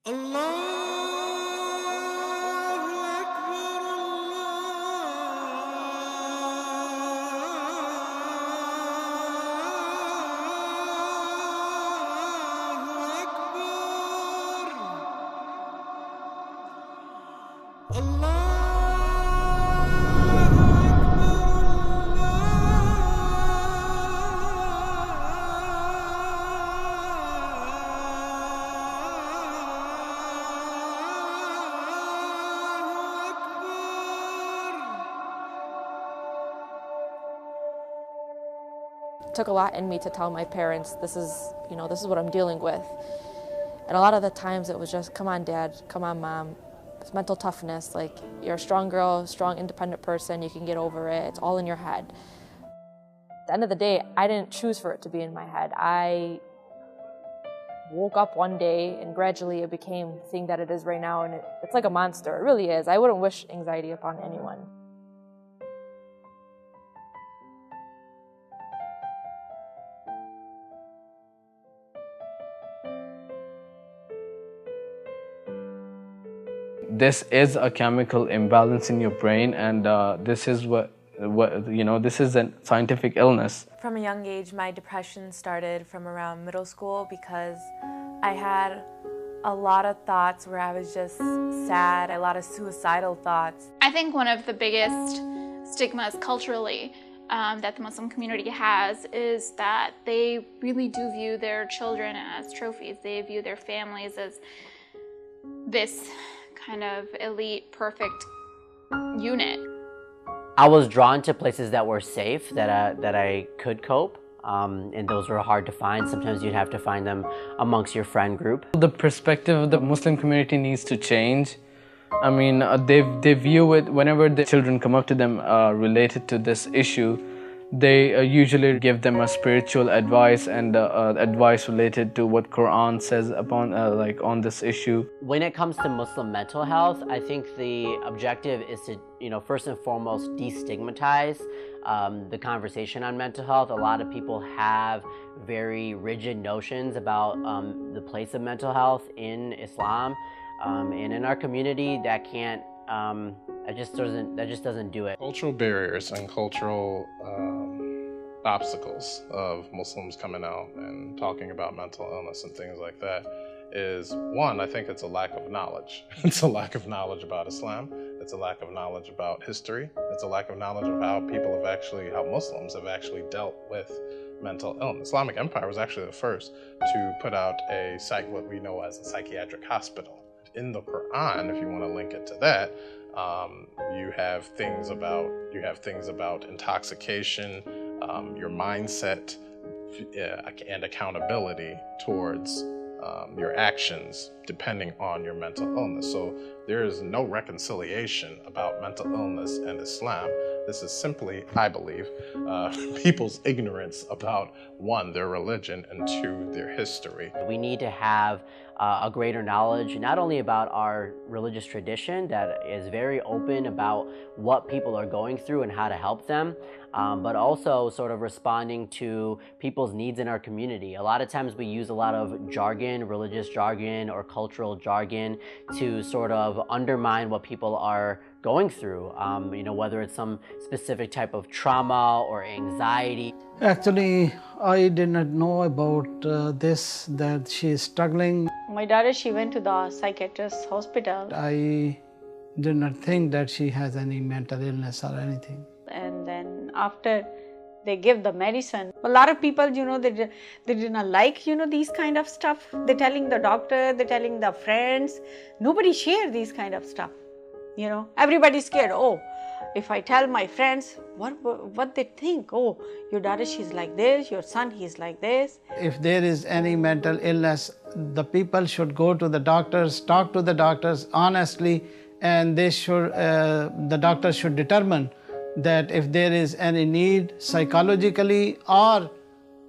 Allahu Akbar, Allahu Akbar, Allahu It took a lot in me to tell my parents, this is what I'm dealing with. And a lot of the times it was just, come on, Dad, come on, Mom. It's mental toughness. Like, you're a strong girl, strong, independent person. You can get over it. It's all in your head. At the end of the day, I didn't choose for it to be in my head. I woke up one day and gradually it became the thing that it is right now. And it's like a monster. It really is. I wouldn't wish anxiety upon anyone. This is a chemical imbalance in your brain, and this is this is a scientific illness. From a young age, my depression started from around middle school because I had a lot of thoughts where I was just sad, a lot of suicidal thoughts. I think one of the biggest stigmas culturally that the Muslim community has is that they really do view their children as trophies. They view their families as this kind of elite, perfect unit. I was drawn to places that were safe, that I could cope, and those were hard to find. Sometimes you'd have to find them amongst your friend group. The perspective of the Muslim community needs to change. I mean, they view it, whenever the children come up to them related to this issue, they usually give them a spiritual advice and advice related to what Quran says upon on this issue. When it comes to Muslim mental health, I think the objective is to, first and foremost, destigmatize the conversation on mental health. A lot of people have very rigid notions about the place of mental health in Islam, and in our community that can't. That just doesn't do it. Cultural barriers and cultural obstacles of Muslims coming out and talking about mental illness and things like that is, one, I think it's a lack of knowledge. It's a lack of knowledge about Islam. It's a lack of knowledge about history. It's a lack of knowledge of how Muslims have actually dealt with mental illness. Islamic Empire was actually the first to put out what we know as a psychiatric hospital. In the Quran, if you want to link it to that, you have things about intoxication, your mindset, and accountability towards your actions depending on your mental illness. So there is no reconciliation about mental illness and Islam. This is simply, I believe, people's ignorance about, one, their religion, and two, their history. We need to have a greater knowledge, not only about our religious tradition that is very open about what people are going through and how to help them, but also sort of responding to people's needs in our community. A lot of times we use a lot of jargon, religious jargon or cultural jargon to sort of undermine what people are going through, whether it's some specific type of trauma or anxiety. Actually, I did not know about that she is struggling. My daughter, she went to the psychiatrist hospital. I did not think that she has any mental illness or anything. And then after they give the medicine, a lot of people, they did not like, these kind of stuff. They're telling the doctor, they're telling the friends. Nobody share these kind of stuff. Everybody's scared. Oh, if I tell my friends, what they think? Oh, your daughter, she's like this. Your son, he's like this. If there is any mental illness, the people should go to the doctors, talk to the doctors honestly, and the doctor should determine that if there is any need psychologically or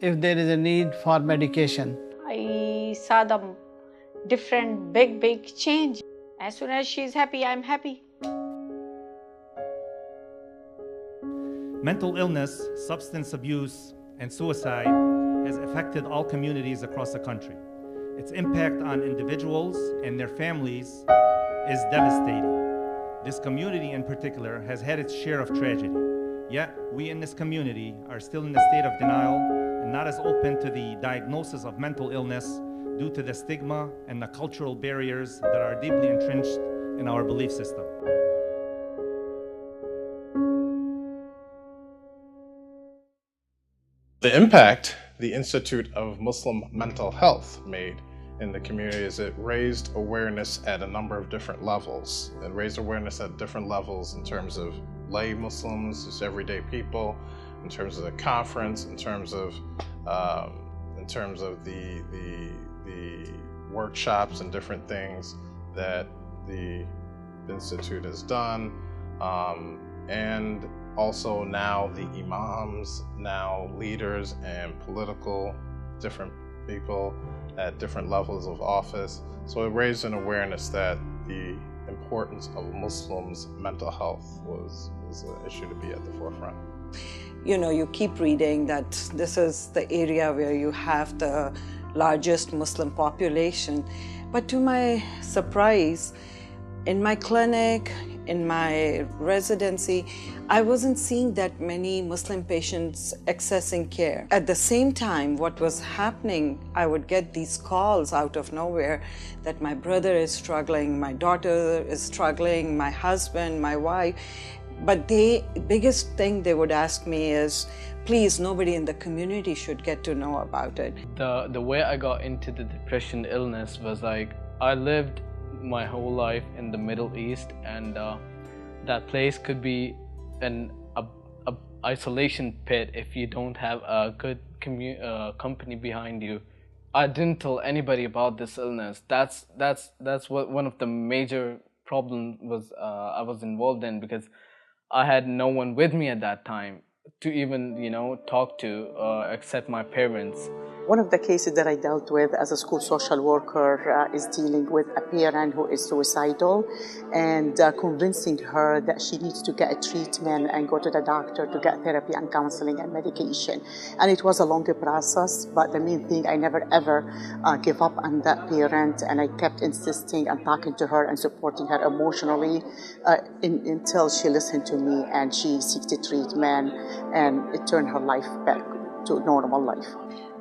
if there is a need for medication. I saw the different big change. As soon as she's happy, I'm happy. Mental illness, substance abuse, and suicide has affected all communities across the country. Its impact on individuals and their families is devastating. This community in particular has had its share of tragedy. Yet, we in this community are still in a state of denial and not as open to the diagnosis of mental illness due to the stigma and the cultural barriers that are deeply entrenched in our belief system. The impact the Institute of Muslim Mental Health made in the community is it raised awareness at a number of different levels. It raised awareness at different levels in terms of lay Muslims, just everyday people, in terms of the conference, in terms of the workshops and different things that the Institute has done, and also now the imams, now leaders and political different people at different levels of office. So it raised an awareness that the importance of Muslims' mental health was an issue to be at the forefront. You know, you keep reading that this is the area where you have the largest Muslim population. But to my surprise, in my clinic, in my residency, I wasn't seeing that many Muslim patients accessing care. At the same time, what was happening, I would get these calls out of nowhere that my brother is struggling, my daughter is struggling, my husband, my wife. But the biggest thing they would ask me is, please, nobody in the community should get to know about it. The way I got into the depression illness was like, I lived my whole life in the Middle East, and that place could be an isolation pit if you don't have a good company behind you. I didn't tell anybody about this illness. That's what one of the major problems was I was involved in, because I had no one with me at that time to even, talk to, except my parents. One of the cases that I dealt with as a school social worker is dealing with a parent who is suicidal, and convincing her that she needs to get a treatment and go to the doctor to get therapy and counseling and medication. And it was a longer process, but the main thing, I never ever gave up on that parent, and I kept insisting and talking to her and supporting her emotionally until she listened to me and she sought treatment, and it turned her life back to normal life.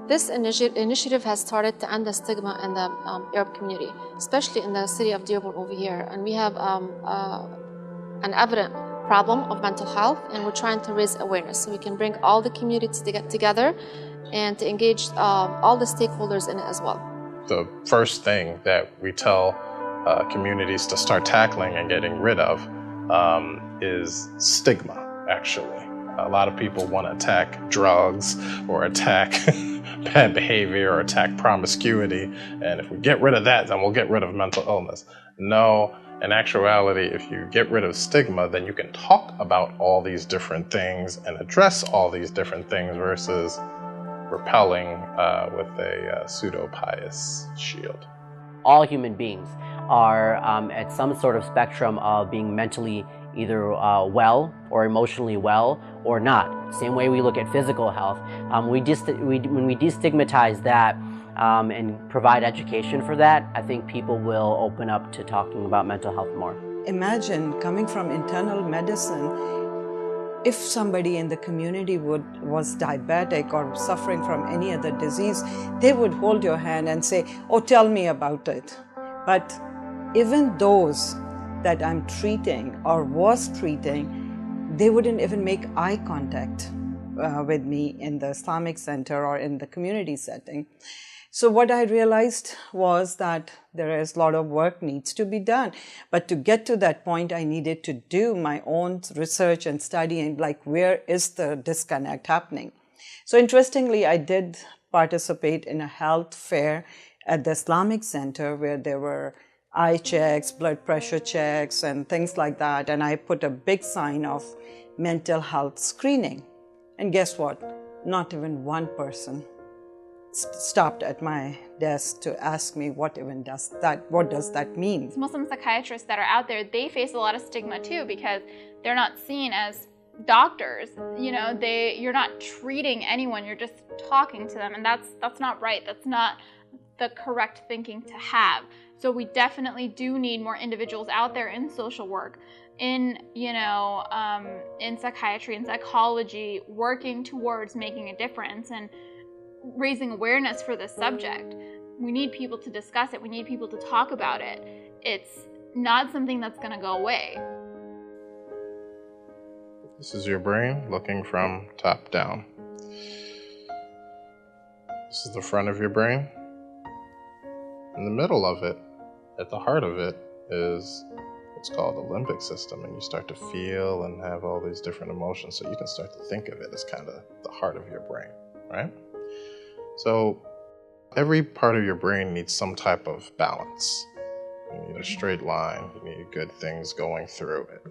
This initiative has started to end the stigma in the Arab community, especially in the city of Dearborn over here. And we have an evident problem of mental health, and we're trying to raise awareness so we can bring all the communities to get together and to engage all the stakeholders in it as well. The first thing that we tell communities to start tackling and getting rid of is stigma, actually. A lot of people want to attack drugs or attack bad behavior or attack promiscuity, and if we get rid of that, then we'll get rid of mental illness. No, in actuality, if you get rid of stigma, then you can talk about all these different things and address all these different things versus repelling with a pseudo-pious shield. All human beings are at some sort of spectrum of being mentally either well or emotionally well or not. Same way we look at physical health. When we destigmatize that and provide education for that, I think people will open up to talking about mental health more. Imagine coming from internal medicine, if somebody in the community was diabetic or suffering from any other disease, they would hold your hand and say, oh, tell me about it. But even those that I'm treating or was treating, they wouldn't even make eye contact with me in the Islamic center or in the community setting. So what I realized was that there is a lot of work needs to be done. But to get to that point, I needed to do my own research and study, and like, where is the disconnect happening? So interestingly, I did participate in a health fair at the Islamic Center where there were eye checks, blood pressure checks, and things like that. And I put a big sign of mental health screening. And guess what? Not even one person stopped at my desk to ask me what does that mean? Muslim psychiatrists that are out there, they face a lot of stigma too, because they're not seen as doctors. You're not treating anyone, you're just talking to them, and that's not right. the correct thinking to have. So we definitely do need more individuals out there in social work, in in psychiatry and psychology, working towards making a difference and raising awareness for this subject. We need people to discuss it. We need people to talk about it. It's not something that's going to go away. This is your brain looking from top down. This is the front of your brain. In the middle of it, at the heart of it, is what's called the limbic system, and you start to feel and have all these different emotions, so you can start to think of it as kind of the heart of your brain, right? So every part of your brain needs some type of balance. You need a straight line, you need good things going through it,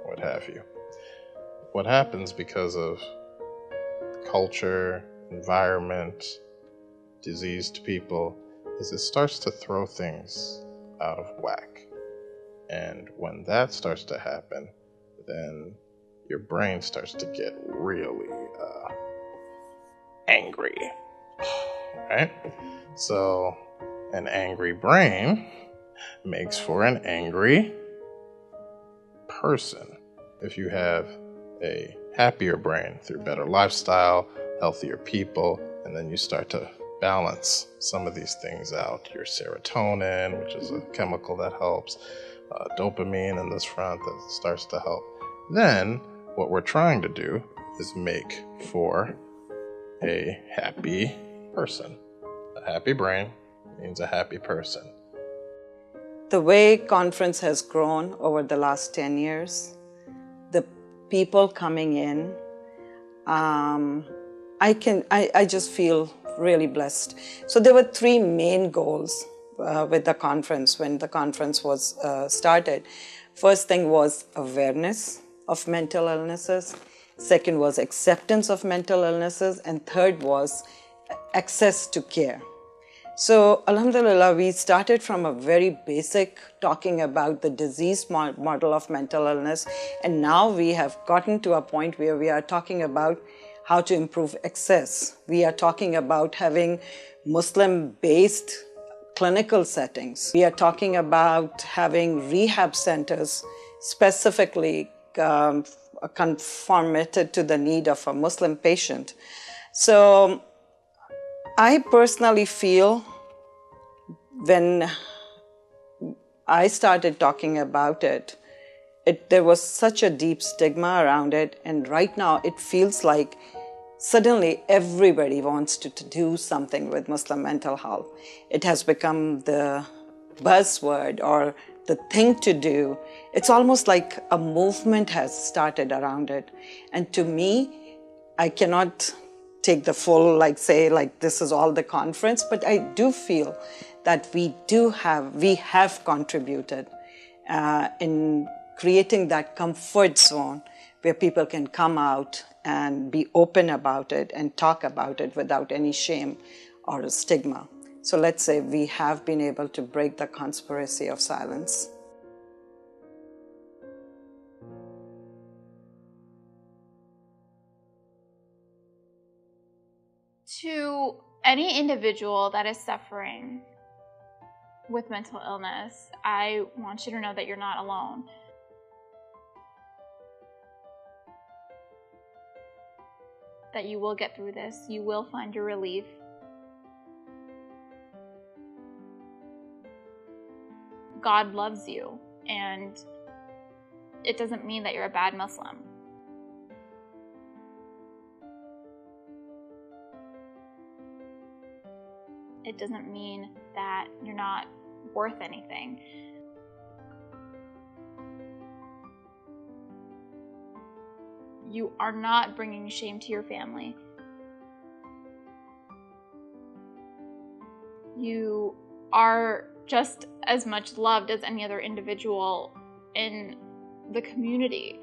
what have you. What happens because of culture, environment, diseased people, is it starts to throw things out of whack. And when that starts to happen, then your brain starts to get really angry, right? So an angry brain makes for an angry person. If you have a happier brain through better lifestyle, healthier people, and then you start to balance some of these things out. Your serotonin, which is a chemical that helps, dopamine in this front that starts to help. Then what we're trying to do is make for a happy person. A happy brain means a happy person. The way conference has grown over the last 10 years, the people coming in, I just feel really blessed. So there were three main goals with the conference when the conference was started. First thing was awareness of mental illnesses. Second was acceptance of mental illnesses. And third was access to care. So alhamdulillah, we started from a very basic talking about the disease model of mental illness. And now we have gotten to a point where we are talking about how to improve access. We are talking about having Muslim-based clinical settings. We are talking about having rehab centers specifically conformated to the need of a Muslim patient. So I personally feel when I started talking about it, there was such a deep stigma around it, and right now it feels like suddenly everybody wants to do something with Muslim mental health. It has become the buzzword or the thing to do. It's almost like a movement has started around it. And to me, I cannot take the full, this is all the conference, but I do feel that we have contributed in creating that comfort zone where people can come out and be open about it and talk about it without any shame or a stigma. So let's say we have been able to break the conspiracy of silence. To any individual that is suffering with mental illness, I want you to know that you're not alone. That you will get through this. You will find your relief. God loves you, and it doesn't mean that you're a bad Muslim. It doesn't mean that you're not worth anything. You are not bringing shame to your family. You are just as much loved as any other individual in the community.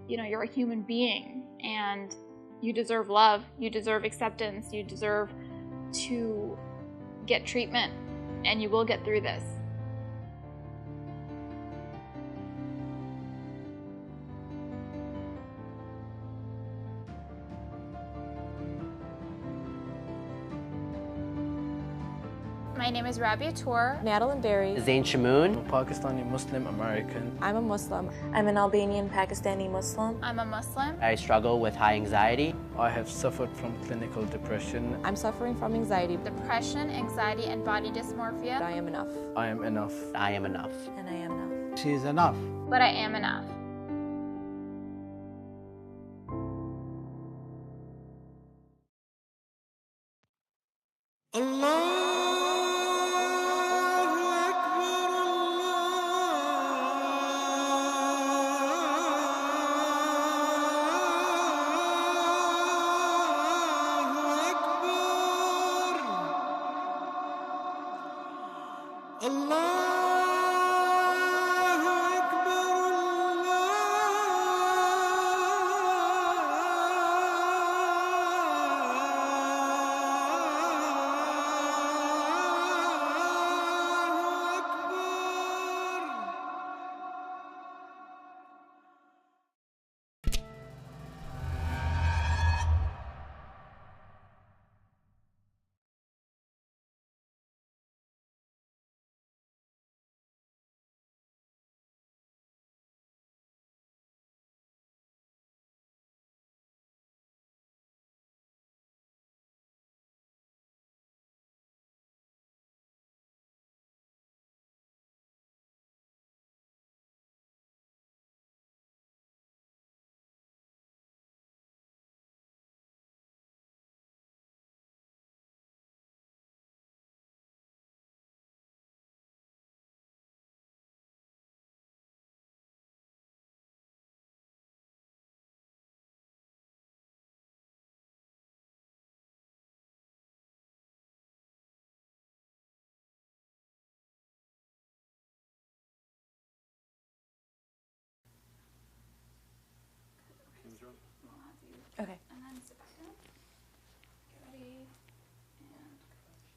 You're a human being, and you deserve love, you deserve acceptance, you deserve to get treatment, and you will get through this. My name is Rabia Tour. Madeline Berry. Zain Shamoon. I'm a Pakistani Muslim American. I'm a Muslim. I'm an Albanian Pakistani Muslim. I'm a Muslim. I struggle with high anxiety. I have suffered from clinical depression. I'm suffering from anxiety. Depression, anxiety, and body dysmorphia. I am enough. I am enough. I am enough. And I am enough. She is enough. But I am enough. Allah